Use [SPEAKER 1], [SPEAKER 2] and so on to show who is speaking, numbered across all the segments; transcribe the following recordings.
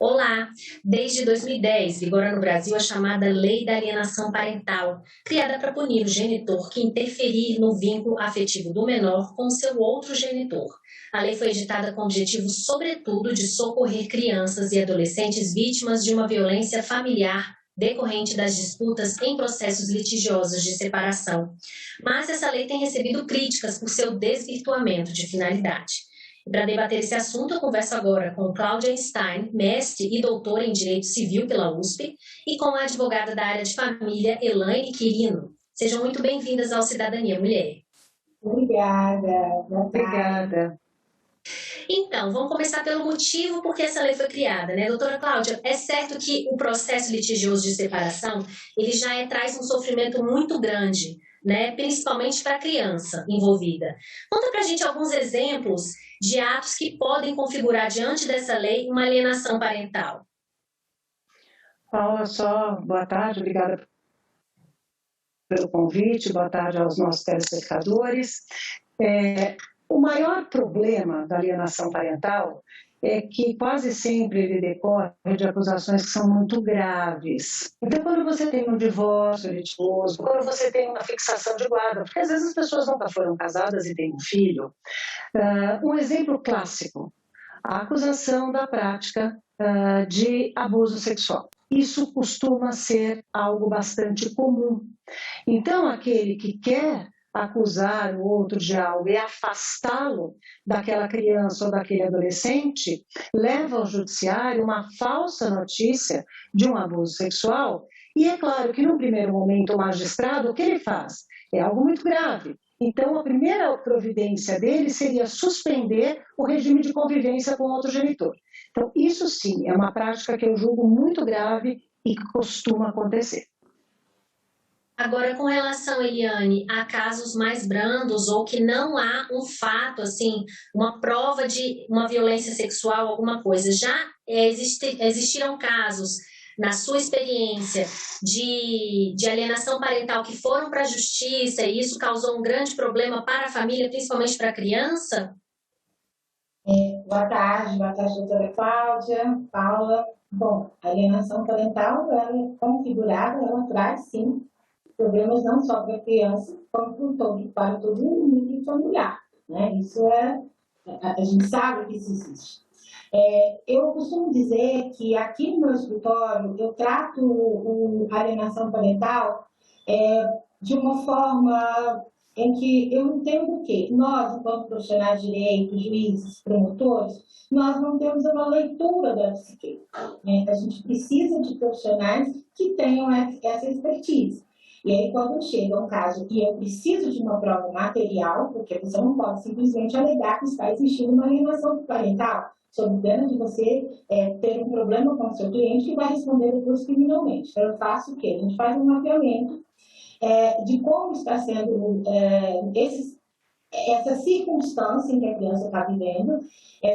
[SPEAKER 1] Olá! Desde 2010, vigora no Brasil a chamada Lei da Alienação Parental, criada para punir o genitor que interferir no vínculo afetivo do menor com seu outro genitor. A lei foi editada com o objetivo, sobretudo, de socorrer crianças e adolescentes vítimas de uma violência familiar decorrente das disputas em processos litigiosos de separação. Mas essa lei tem recebido críticas por seu desvirtuamento de finalidade. Para debater esse assunto, eu converso agora com Cláudia Stein, mestre e doutora em Direito Civil pela USP, e com a advogada da área de família, Elaine Quirino. Sejam muito bem-vindas ao Cidadania Mulher.
[SPEAKER 2] Obrigada.
[SPEAKER 3] Obrigada.
[SPEAKER 1] Então, vamos começar pelo motivo por que essa lei foi criada, né? Doutora Cláudia, é certo que o processo litigioso de separação, ele já traz um sofrimento muito grande, né? Principalmente para a criança envolvida. Conta pra gente alguns exemplos de atos que podem configurar diante dessa lei uma alienação parental.
[SPEAKER 3] Paula, boa tarde, obrigada pelo convite, boa tarde aos nossos telespectadores. O maior problema da alienação parental é que quase sempre ele decorre de acusações que são muito graves. Então, quando você tem um divórcio litigioso, quando você tem uma fixação de guarda, porque às vezes as pessoas nunca foram casadas e têm um filho, um exemplo clássico, a acusação da prática de abuso sexual. Isso costuma ser algo bastante comum. Então, aquele que quer acusar o outro de algo e afastá-lo daquela criança ou daquele adolescente, leva ao judiciário uma falsa notícia de um abuso sexual, e é claro que no primeiro momento o magistrado, o que ele faz? É algo muito grave. Então a primeira providência dele seria suspender o regime de convivência com outro genitor. Então isso sim é uma prática que eu julgo muito grave e que costuma acontecer.
[SPEAKER 1] Agora, com relação, Eliane, a casos mais brandos ou que não há um fato, assim, uma prova de uma violência sexual, alguma coisa, já existiram casos, na sua experiência, de alienação parental que foram para a justiça e isso causou um grande problema para a família, principalmente para a criança?
[SPEAKER 2] Boa tarde, doutora Cláudia, Paula. Bom, a alienação parental, ela é configurada, ela traz, sim, problemas não só para a criança, como para todo o núcleo familiar, né? Isso a gente sabe que isso existe. Eu costumo dizer que aqui no meu escritório eu trato a alienação parental de uma forma em que eu entendo que nós, enquanto profissionais de direito, juízes, promotores, nós não temos uma leitura da psique, né? A gente precisa de profissionais que tenham essa expertise. E aí, quando chega um caso que eu preciso de uma prova material, porque você não pode simplesmente alegar que está existindo uma alienação parental, sob pena de você ter um problema com o seu cliente que vai responder depois criminalmente. Então, eu faço o quê? A gente faz um mapeamento de como está sendo essa circunstância em que a criança está vivendo,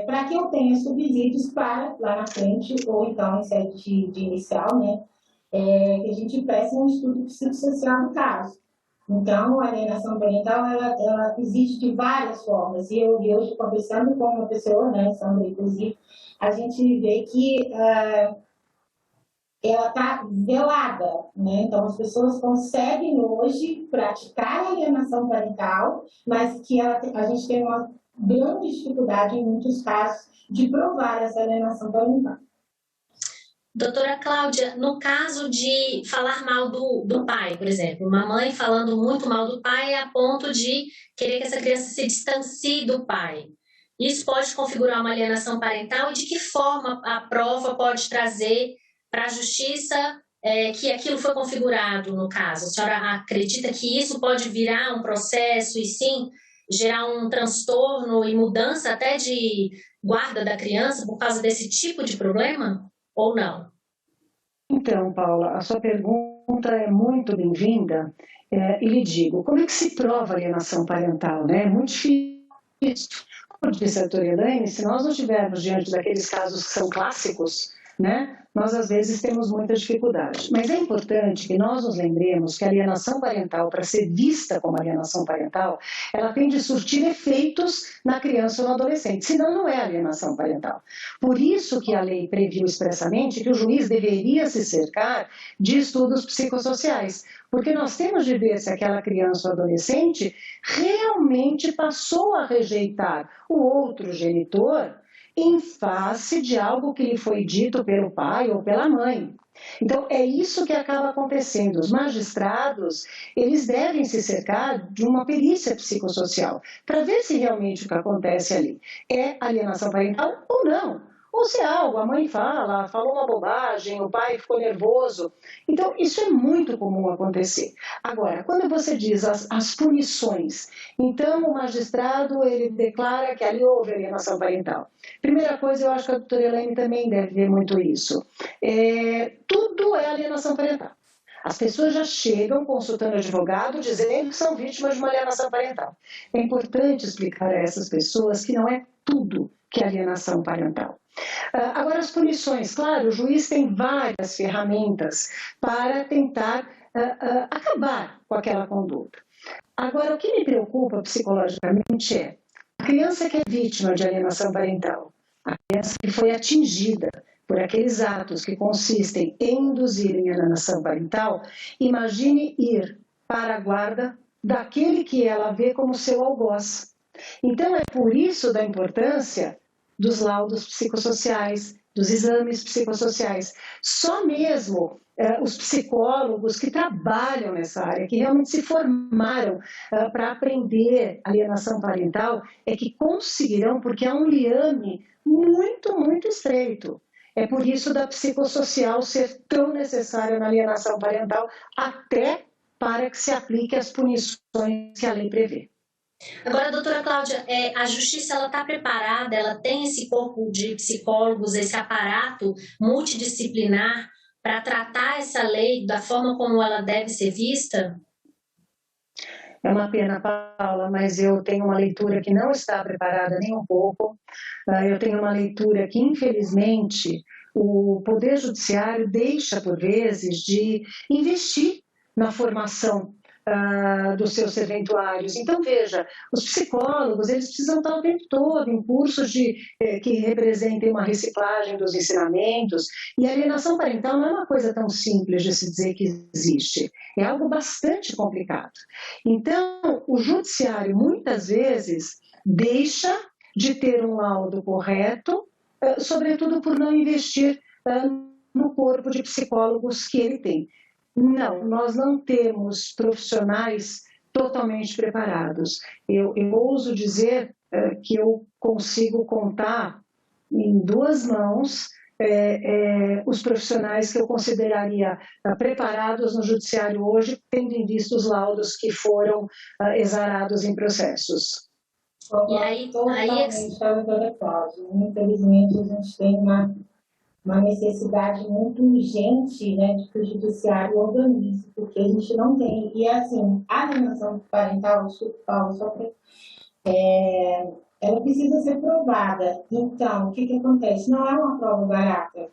[SPEAKER 2] para que eu tenha subsídios para, lá na frente, ou então em sede de inicial, né? Que a gente peça um estudo psicossocial do caso. Então, a alienação parental, ela existe de várias formas. E eu hoje, conversando com uma pessoa, né, Sandra, inclusive, a gente vê que ela está velada, né? Então, as pessoas conseguem hoje praticar a alienação parental, mas que a gente tem uma grande dificuldade, em muitos casos, de provar essa alienação parental.
[SPEAKER 1] Doutora Cláudia, no caso de falar mal do pai, por exemplo, uma mãe falando muito mal do pai a ponto de querer que essa criança se distancie do pai, isso pode configurar uma alienação parental? E de que forma a prova pode trazer para a justiça que aquilo foi configurado no caso? A senhora acredita que isso pode virar um processo e sim gerar um transtorno e mudança até de guarda da criança por causa desse tipo de problema? Ou não?
[SPEAKER 3] Então, Paula, a sua pergunta é muito bem-vinda e lhe digo, como é que se prova a alienação parental, né? É muito difícil. Como disse a doutora Elaine, se nós não estivermos diante daqueles casos que são clássicos, né? Nós, às vezes, temos muita dificuldade. Mas é importante que nós nos lembremos que a alienação parental, para ser vista como alienação parental, ela tem de surtir efeitos na criança ou no adolescente, senão não é alienação parental. Por isso que a lei previu expressamente que o juiz deveria se cercar de estudos psicossociais, porque nós temos de ver se aquela criança ou adolescente realmente passou a rejeitar o outro genitor em face de algo que lhe foi dito pelo pai ou pela mãe. Então, é isso que acaba acontecendo. Os magistrados, eles devem se cercar de uma perícia psicossocial para ver se realmente o que acontece ali é alienação parental ou não. Ou se é algo, a mãe falou uma bobagem, o pai ficou nervoso. Então, isso é muito comum acontecer. Agora, quando você diz as punições, então o magistrado ele declara que ali houve alienação parental. Primeira coisa, eu acho que a doutora Elaine também deve ver muito isso. Tudo é alienação parental. As pessoas já chegam consultando advogado dizendo que são vítimas de uma alienação parental. É importante explicar a essas pessoas que não é tudo que é alienação parental. Agora, as punições, claro, o juiz tem várias ferramentas para tentar acabar com aquela conduta. Agora, o que me preocupa psicologicamente é a criança que é vítima de alienação parental, a criança que foi atingida por aqueles atos que consistem em induzirem a alienação parental, imagine ir para a guarda daquele que ela vê como seu algoz. Então, é por isso da importância dos laudos psicossociais, dos exames psicossociais. Só mesmo os psicólogos que trabalham nessa área, que realmente se formaram para aprender alienação parental, é que conseguirão, porque é um liame muito, muito estreito. É por isso da psicossocial ser tão necessária na alienação parental, até para que se aplique as punições que a lei prevê.
[SPEAKER 1] Agora, doutora Cláudia, a justiça está preparada, ela tem esse corpo de psicólogos, esse aparato multidisciplinar para tratar essa lei da forma como ela deve ser vista?
[SPEAKER 3] É uma pena, Paula, mas eu tenho uma leitura que não está preparada nem um pouco. Eu tenho uma leitura que, infelizmente, o Poder Judiciário deixa, por vezes, de investir na formação dos seus serventuários. Então, veja, os psicólogos, eles precisam estar o tempo todo em cursos que representem uma reciclagem dos ensinamentos, e a alienação parental não é uma coisa tão simples de se dizer que existe, é algo bastante complicado. Então, o judiciário, muitas vezes, deixa de ter um laudo correto, sobretudo por não investir no corpo de psicólogos que ele tem. Não, nós não temos profissionais totalmente preparados. Eu ouso dizer que eu consigo contar em duas mãos os profissionais que eu consideraria preparados no judiciário hoje, tendo em vista os laudos que foram exarados em processos.
[SPEAKER 1] E aí,
[SPEAKER 2] infelizmente, a gente tem uma necessidade muito urgente, né, de que o judiciário organize, porque a gente não tem. E, assim, a alienação parental, ela precisa ser provada. Então, o que acontece? Não é uma prova barata.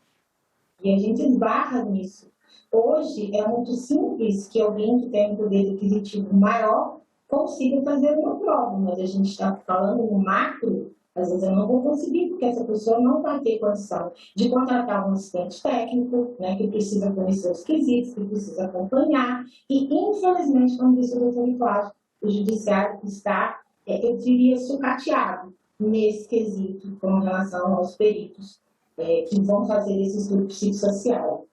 [SPEAKER 2] E a gente esbarra nisso. Hoje, é muito simples que alguém que tem um poder aquisitivo maior consiga fazer uma prova, mas a gente está falando no macro. Às vezes eu não vou conseguir, porque essa pessoa não vai ter condição de contratar um assistente técnico, né, que precisa conhecer os quesitos, que precisa acompanhar. E, infelizmente, como disse o doutor Cláudio, o judiciário está, eu diria, sucateado nesse quesito com relação aos peritos que vão fazer esse estudo psicossocial.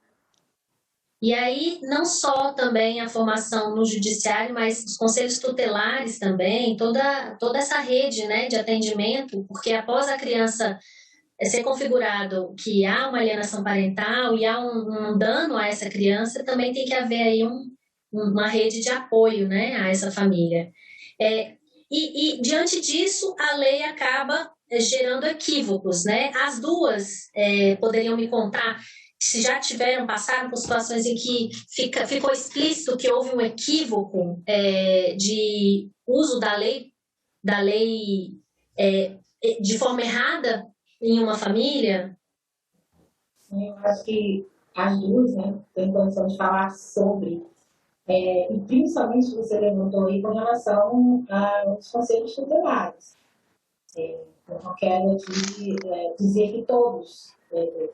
[SPEAKER 1] E aí, não só também a formação no judiciário, mas os conselhos tutelares também, toda essa rede, né, de atendimento, porque após a criança ser configurado que há uma alienação parental e há um dano a essa criança, também tem que haver aí uma rede de apoio, né, a essa família. E diante disso, a lei acaba gerando equívocos, né? As duas poderiam me contar se já passaram por situações em que ficou explícito que houve um equívoco de uso da lei de forma errada em uma família?
[SPEAKER 2] Eu acho que as duas, né, têm condição de falar sobre, e principalmente você levantou aí com relação aos conselhos tutelares. Eu não quero aqui dizer que todos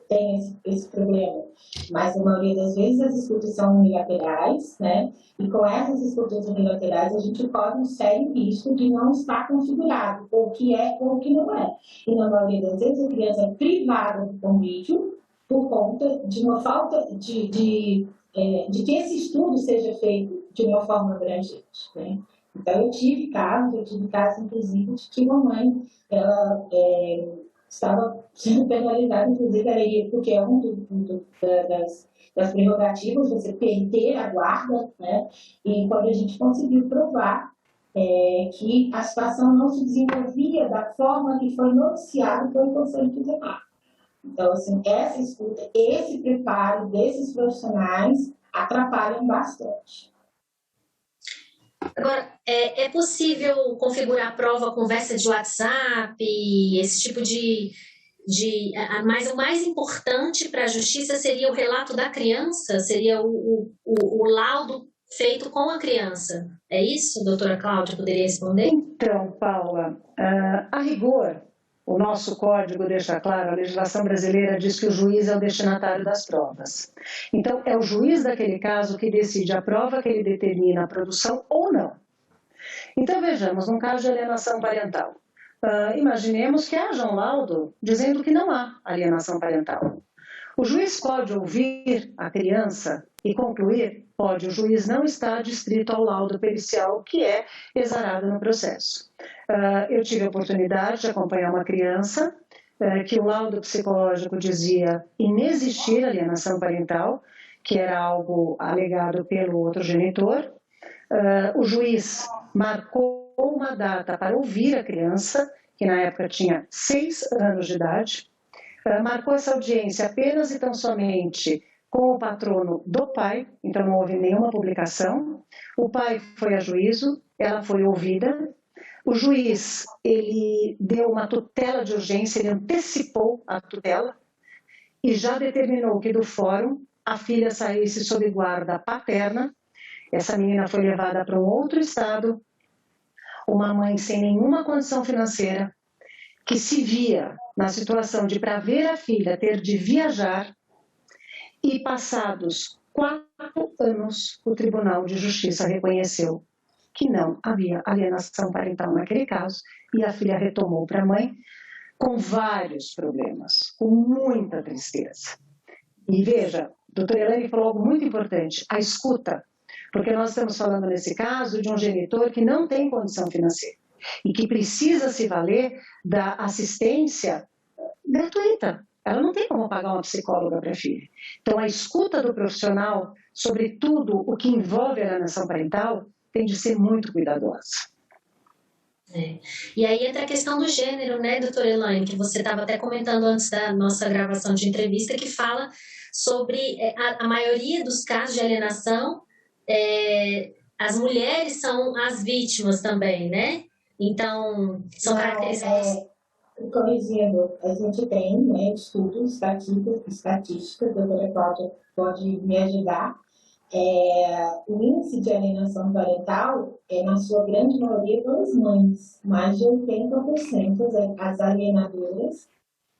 [SPEAKER 2] têm esse problema, mas na maioria das vezes as escutas são unilaterais, né? E com essas escutas unilaterais a gente corre um sério risco de não estar configurado, ou o que é ou o que não é. E na maioria das vezes a criança é privada do convívio por conta de uma falta de que esse estudo seja feito de uma forma abrangente, né? Então, eu tive casos, inclusive, de que uma mãe, ela estava sendo penalizada, inclusive, aí, porque é das prerrogativas, você ter a guarda, né? E quando a gente conseguiu provar que a situação não se desenvolvia da forma que foi noticiado pelo Conselho Tutelar. Então, assim, essa escuta, esse preparo desses profissionais atrapalham bastante.
[SPEAKER 1] Agora, é possível configurar a prova conversa de WhatsApp, esse tipo mas o mais importante para a justiça seria o relato da criança, seria o laudo feito com a criança. É isso, doutora Cláudia, poderia responder?
[SPEAKER 3] Então, Paula, a rigor, o nosso código deixa claro, a legislação brasileira diz que o juiz é o destinatário das provas. Então, é o juiz daquele caso que decide a prova que ele determina a produção ou não. Então, vejamos, num caso de alienação parental, imaginemos que haja um laudo dizendo que não há alienação parental. O juiz pode ouvir a criança e concluir? Pode, o juiz não está adstrito ao laudo pericial que é exarado no processo. Eu tive a oportunidade de acompanhar uma criança que o laudo psicológico dizia inexistir alienação parental, que era algo alegado pelo outro genitor. O juiz marcou uma data para ouvir a criança, que na época tinha 6 anos de idade, marcou essa audiência apenas e tão somente com o patrono do pai, então não houve nenhuma publicação. O pai foi a juízo, ela foi ouvida. O juiz, ele deu uma tutela de urgência, ele antecipou a tutela e já determinou que do fórum a filha saísse sob guarda paterna. Essa menina foi levada para um outro estado, uma mãe sem nenhuma condição financeira, que se via na situação de, para ver a filha, ter de viajar, e passados 4 anos, o Tribunal de Justiça reconheceu que não havia alienação parental naquele caso, e a filha retomou para a mãe com vários problemas, com muita tristeza. E veja, a doutora Elaine falou algo muito importante, a escuta, porque nós estamos falando nesse caso de um genitor que não tem condição financeira e que precisa se valer da assistência gratuita. Ela não tem como pagar uma psicóloga para a filha. Então, a escuta do profissional sobre tudo o que envolve a alienação parental tem de ser muito cuidadosa.
[SPEAKER 1] E aí entra a questão do gênero, né, doutora Elaine, que você estava até comentando antes da nossa gravação de entrevista, que fala sobre a maioria dos casos de alienação, as mulheres são as vítimas também, né? Então, são características...
[SPEAKER 2] Corrigindo, a gente tem, né, estudos, estatísticas, a doutora Cláudia pode me ajudar. O índice de alienação parental é, na sua grande maioria, das mães. Mais de 80% as alienadoras.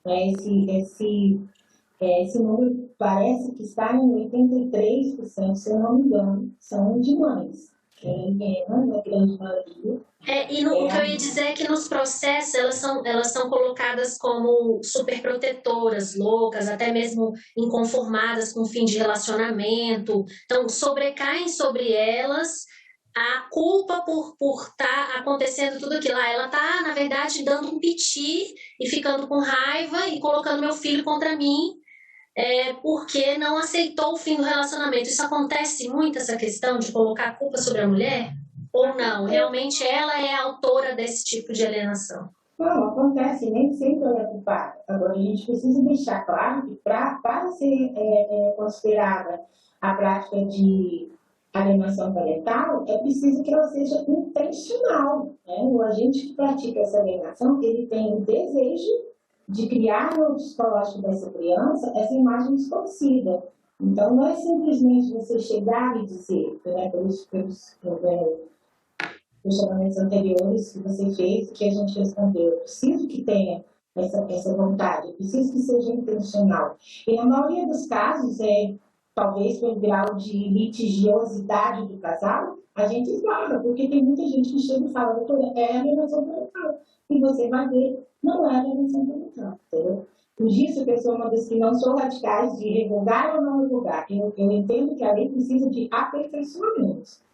[SPEAKER 2] Né, esse número parece que está em 83%, se eu não me engano, são de mães. Na grande maioria.
[SPEAKER 1] O que eu ia dizer é que nos processos elas são colocadas como superprotetoras, loucas, até mesmo inconformadas com o fim de relacionamento. Então, sobrecaem sobre elas a culpa por estar acontecendo tudo aquilo. Ela está, na verdade, dando um piti e ficando com raiva e colocando meu filho contra mim, porque não aceitou o fim do relacionamento. Isso acontece muito, essa questão de colocar a culpa sobre a mulher? Ou não? Realmente ela é a autora desse tipo de alienação?
[SPEAKER 2] Não, acontece, nem sempre ela é culpada. Agora, a gente precisa deixar claro que para ser considerada a prática de alienação parental, é preciso que ela seja intencional. Né? O agente que pratica essa alienação, ele tem o desejo de criar no psicológico dessa criança essa imagem distorcida. Então, não é simplesmente você chegar e dizer, né, pelos questionamentos anteriores que você fez, que a gente respondeu. Eu preciso que tenha essa vontade, eu preciso que seja intencional. E na maioria dos casos, talvez pelo grau de litigiosidade do casal, a gente ignora, porque tem muita gente que chega e fala, doutora, é alienação parental. E você vai ver, não é alienação parental, entendeu? Por isso que eu sou uma das que não sou radicais de revogar ou não revogar. Eu entendo que a lei precisa de aperfeiçoamentos.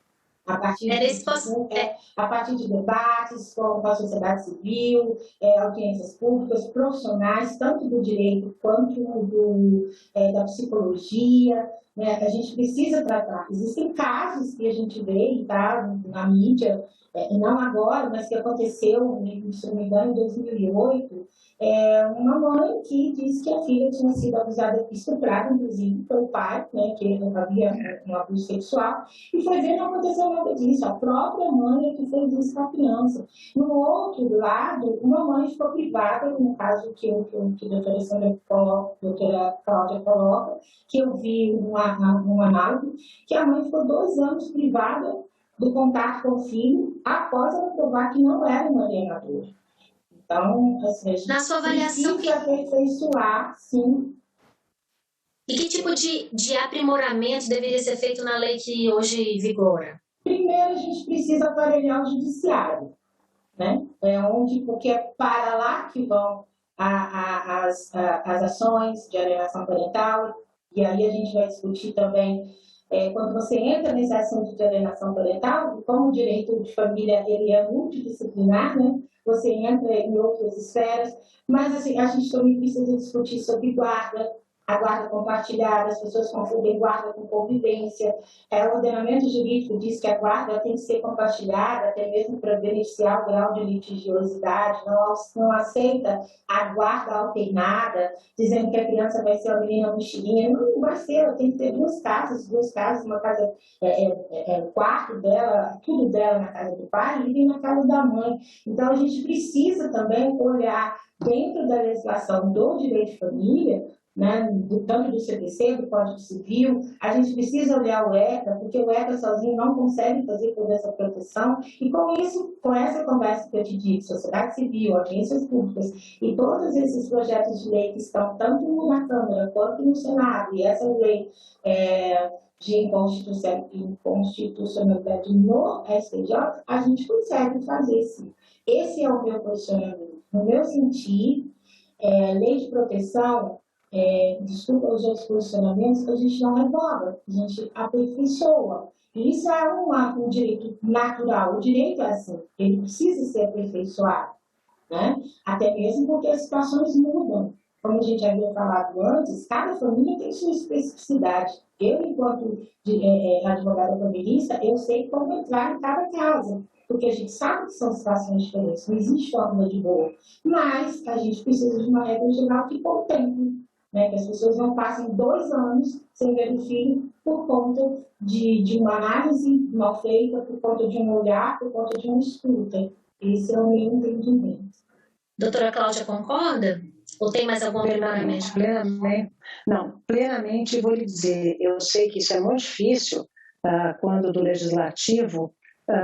[SPEAKER 2] A partir de debates com a sociedade civil, audiências públicas, profissionais, tanto do direito quanto da psicologia, né? A gente precisa tratar. Existem casos que a gente vê, tá, na mídia, não agora, mas que aconteceu, se não me engano, em 2008, uma mãe que disse que a filha tinha sido abusada, estuprada, inclusive, pelo pai, né, que havia um abuso sexual, e foi ver não aconteceu nada disso. A própria mãe é que fez isso com a criança. No outro lado, uma mãe ficou privada, no caso que a doutora Cláudia coloca, que eu vi um análogo, que a mãe ficou 2 anos privada do contato com o filho após ela provar que não era uma alienadora. Então, assim, a gente
[SPEAKER 1] na sua avaliação,
[SPEAKER 2] precisa aperfeiçoar, sim.
[SPEAKER 1] E que tipo de aprimoramento deveria ser feito na lei que hoje vigora?
[SPEAKER 2] Primeiro, a gente precisa aparelhar o judiciário, né? Porque é para lá que vão as ações de alienação parental, e aí a gente vai discutir também, quando você entra nesse assunto de alienação parental, como o direito de família ele é multidisciplinar, né? Você entra em outras esferas, mas assim, a gente também precisa discutir sobre guarda, a guarda compartilhada, as pessoas confundem guarda com convivência. O ordenamento jurídico diz que a guarda tem que ser compartilhada, até mesmo para beneficiar o grau de litigiosidade, não aceita a guarda alternada, dizendo que a criança vai ser uma menina mochilinha. Não vai ser, ela tem que ter 2 casas, uma casa, o quarto dela, tudo dela na casa do pai e na casa da mãe. Então, a gente precisa também olhar dentro da legislação do direito de família, né, tanto do CPC, do Código Civil, a gente precisa olhar o ECA, porque o ECA sozinho não consegue fazer toda essa proteção, e com isso, com essa conversa que eu te disse, sociedade civil, agências públicas, e todos esses projetos de lei que estão tanto na Câmara quanto no Senado, e essa lei de inconstitucionalidade no STJ, a gente consegue fazer sim. Esse é o meu posicionamento. No meu sentir, lei de proteção, desculpa os outros posicionamentos, a gente não revoga, a gente aperfeiçoa. E isso é um direito natural. O direito é assim, ele precisa ser aperfeiçoado, né? Até mesmo porque as situações mudam. Como a gente havia falado antes, cada família tem sua especificidade. Eu, enquanto advogada familista, eu sei como entrar em cada casa, porque a gente sabe que são situações diferentes, não existe fórmula de boa. Mas a gente precisa de uma regra geral que contemple, né, que as pessoas não passem 2 anos sem ver o filho por conta de uma análise mal feita, por conta de um olhar, por conta de uma escuta. Esse é o meu entendimento.
[SPEAKER 1] Doutora Cláudia, concorda? Ou tem mais algum aprimoramento?
[SPEAKER 3] Plenamente vou lhe dizer. Eu sei que isso é muito difícil quando do legislativo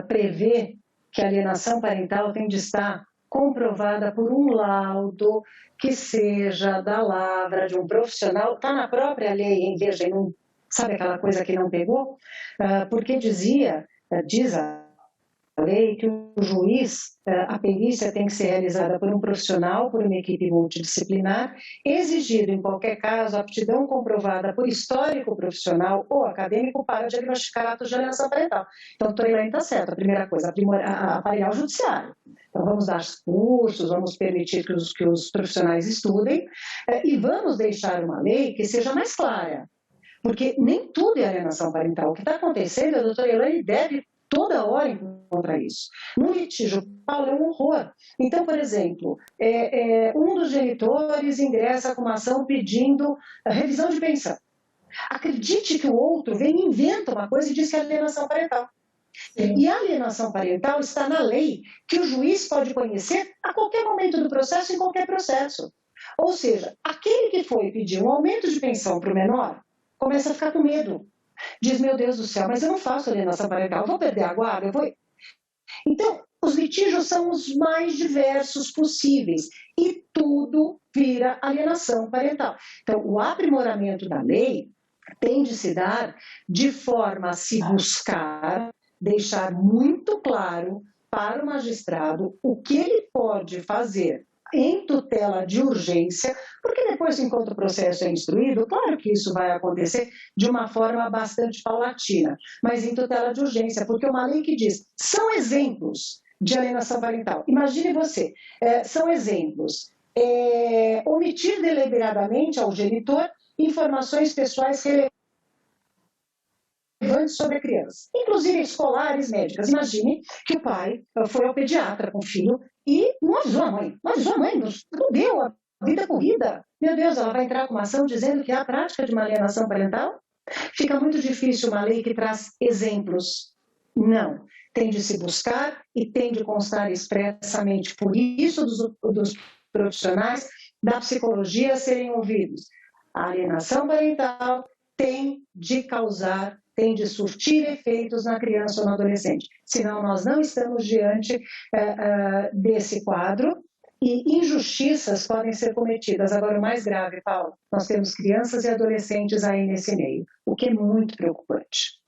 [SPEAKER 3] prevê que a alienação parental tem de estar comprovada por um laudo que seja da lavra de um profissional. Está na própria lei, hein? Veja, não, sabe aquela coisa que não pegou? Porque diz a lei que o juiz, a perícia tem que ser realizada por um profissional, por uma equipe multidisciplinar, exigido em qualquer caso aptidão comprovada por histórico profissional ou acadêmico para diagnosticar atos de alienação parental. Então, a doutora Elaine está certa. A primeira coisa, aparelhar o judiciário. Então, vamos dar cursos, vamos permitir que os profissionais estudem e vamos deixar uma lei que seja mais clara. Porque nem tudo é alienação parental. O que está acontecendo, a doutora Elaine deve toda hora encontrar isso. No litígio, Paulo, é um horror. Então, por exemplo, um dos genitores ingressa com uma ação pedindo a revisão de pensão. Acredite que o outro vem e inventa uma coisa e diz que é alienação parental. E a alienação parental está na lei, que o juiz pode conhecer a qualquer momento do processo, em qualquer processo. Ou seja, aquele que foi pedir um aumento de pensão para o menor, começa a ficar com medo. Diz, meu Deus do céu, mas eu não faço alienação parental, eu vou perder a guarda, eu vou... Então, os litígios são os mais diversos possíveis e tudo vira alienação parental. Então, o aprimoramento da lei tem de se dar de forma a se buscar, deixar muito claro para o magistrado o que ele pode fazer em tutela de urgência, porque depois, enquanto o processo é instruído, claro que isso vai acontecer de uma forma bastante paulatina, mas em tutela de urgência, porque uma lei que diz, são exemplos de alienação parental. Imagine você, são exemplos, omitir deliberadamente ao genitor informações pessoais relevantes sobre a criança, inclusive escolares, médicas. Imagine que o pai foi ao pediatra com o filho e não avisou a mãe, não deu a vida corrida. Meu Deus, ela vai entrar com uma ação dizendo que há a prática de uma alienação parental? Fica muito difícil uma lei que traz exemplos. Não. Tem de se buscar e tem de constar expressamente. Por isso, dos profissionais da psicologia serem ouvidos. A alienação parental tem de causar, tem de surtir efeitos na criança ou no adolescente. Senão, nós não estamos diante desse quadro e injustiças podem ser cometidas. Agora, o mais grave, Paulo, nós temos crianças e adolescentes aí nesse meio, o que é muito preocupante.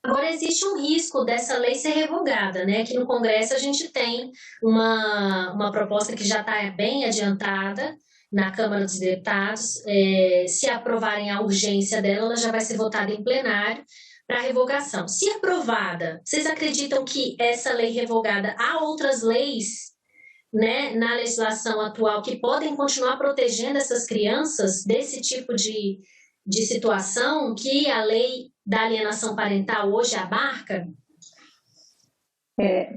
[SPEAKER 1] Agora, existe um risco dessa lei ser revogada, né? Que no Congresso a gente tem uma proposta que já está bem adiantada na Câmara dos Deputados. Se aprovarem a urgência dela, ela já vai ser votada em plenário para revogação. Se aprovada, vocês acreditam que essa lei revogada, há outras leis, né, na legislação atual que podem continuar protegendo essas crianças desse tipo de situação que a lei da alienação parental hoje abarca?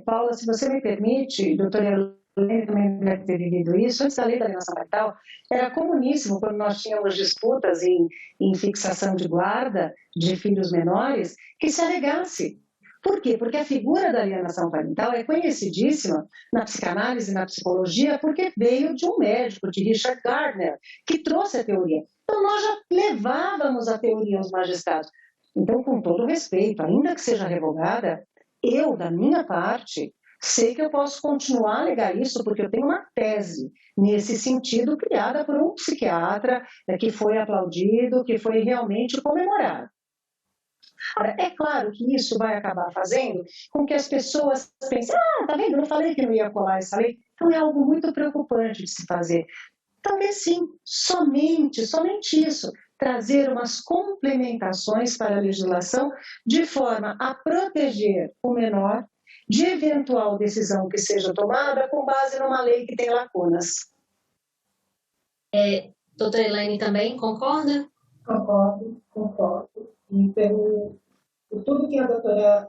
[SPEAKER 3] Paula, se você me permite, doutora Helene também deve ter vivido isso, antes da lei da alienação parental, era comuníssimo quando nós tínhamos disputas em fixação de guarda de filhos menores, que se alegasse. Por quê? Porque a figura da alienação parental é conhecidíssima na psicanálise e na psicologia porque veio de um médico, de Richard Gardner, que trouxe a teoria. Então, nós já levávamos a teoria aos magistrados. Então, com todo respeito, ainda que seja revogada, eu, da minha parte, sei que eu posso continuar a alegar isso porque eu tenho uma tese nesse sentido criada por um psiquiatra que foi aplaudido, que foi realmente comemorado. Ora, é claro que isso vai acabar fazendo com que as pessoas pensem, tá vendo, eu falei que não ia colar essa lei. Então é algo muito preocupante de se fazer. Talvez sim, somente isso, trazer umas complementações para a legislação de forma a proteger o menor de eventual decisão que seja tomada com base numa lei que tem lacunas.
[SPEAKER 1] Doutora Elaine também concorda?
[SPEAKER 2] Concordo. E por tudo que a doutora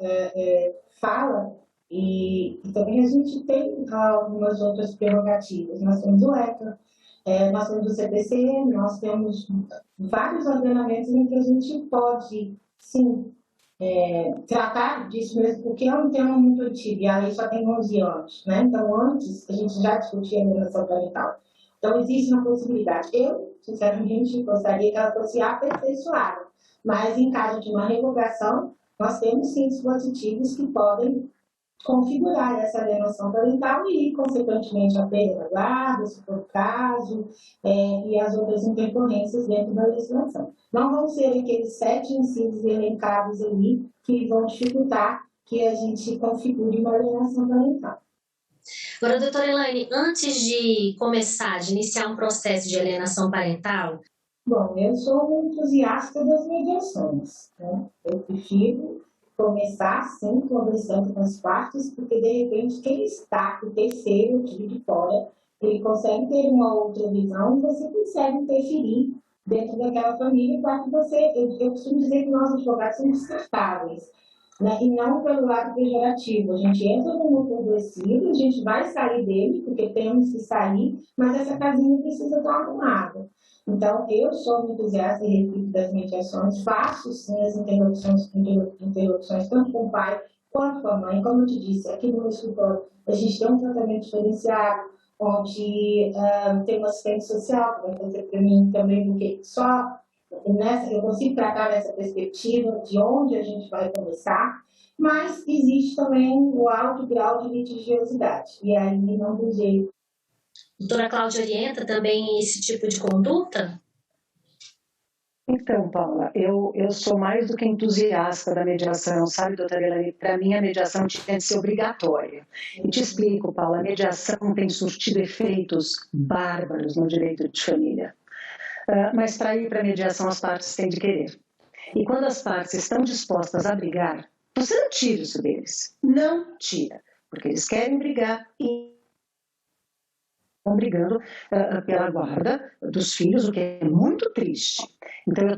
[SPEAKER 2] fala, e também a gente tem algumas outras prerrogativas. Nós temos o ECA, nós temos o CPC, nós temos vários ordenamentos em que a gente pode, sim, tratar disso mesmo, porque é um tema muito antigo, e a lei só tem 11 anos, né? Então, antes, a gente já discutia a alienação parental. Então, existe uma possibilidade. Eu, sinceramente, gostaria que ela fosse aperfeiçoada, mas em caso de uma revogação, nós temos, sim, dispositivos que podem configurar essa alienação parental e, consequentemente, a perda da guarda, se for o caso, e as outras intercorrências dentro da legislação. Não vão ser aqueles 7 incisos elencados ali que vão dificultar que a gente configure uma alienação parental.
[SPEAKER 1] Agora, doutora Elaine, antes de iniciar um processo de alienação parental...
[SPEAKER 2] Bom, eu sou um entusiasta das mediações, né? Eu prefiro começar, sim, conversando com as partes, porque, de repente, quem está, o terceiro aqui de fora, ele consegue ter uma outra visão e você consegue interferir dentro daquela família, para que você... Eu costumo dizer que nós, advogados, somos descartáveis, né? E não pelo lado pejorativo. A gente entra no mundo adoecido, a gente vai sair dele, porque temos que sair, mas essa casinha precisa estar arrumada. Então, eu sou entusiasta e repito das mediações, faço sim as interrupções tanto com o pai quanto com a mãe. Como eu te disse, aqui no meu escritório a gente tem um tratamento diferenciado, onde tem uma assistente social que vai fazer para mim também, porque só eu consigo tratar nessa perspectiva de onde a gente vai começar, mas existe também o alto grau de litigiosidade, e aí não tem jeito.
[SPEAKER 1] Doutora Cláudia orienta também esse tipo de conduta?
[SPEAKER 3] Então, Paula, eu sou mais do que entusiasta da mediação, sabe, doutora Elane? Para mim, a mediação tem que ser obrigatória. E te explico, Paula, a mediação tem surtido efeitos bárbaros no direito de família. Mas para ir para a mediação, as partes têm de querer. E quando as partes estão dispostas a brigar, você não tira isso deles. Não tira. Porque eles querem brigar e estão brigando pela guarda dos filhos, o que é muito triste. Então, eu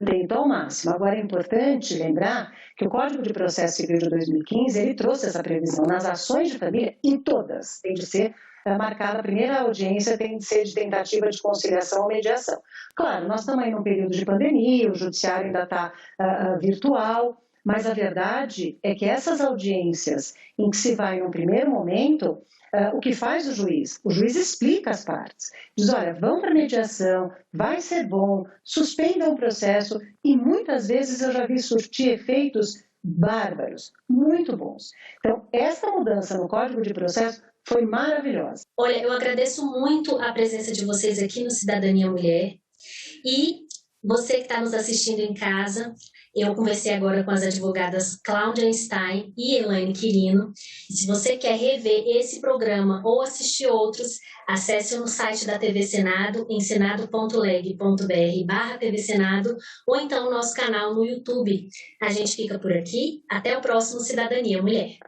[SPEAKER 3] tento ao máximo. Agora, é importante lembrar que o Código de Processo Civil de 2015, ele trouxe essa previsão nas ações de família, em todas, tem de ser marcada a primeira audiência, tem de ser de tentativa de conciliação ou mediação. Claro, nós estamos aí num período de pandemia, o judiciário ainda está virtual, mas a verdade é que essas audiências em que se vai num primeiro momento, o que faz o juiz? O juiz explica as partes, diz, olha, vão para a mediação, vai ser bom, suspendam o processo, e muitas vezes eu já vi surtir efeitos bárbaros, muito bons. Então, essa mudança no Código de Processo foi maravilhosa.
[SPEAKER 1] Olha, eu agradeço muito a presença de vocês aqui no Cidadania Mulher, e você que está nos assistindo em casa, eu conversei agora com as advogadas Cláudia Stein e Elaine Quirino. E se você quer rever esse programa ou assistir outros, acesse no site da TV Senado, em senado.leg.br/TV Senado, ou então o nosso canal no YouTube. A gente fica por aqui. Até o próximo Cidadania Mulher.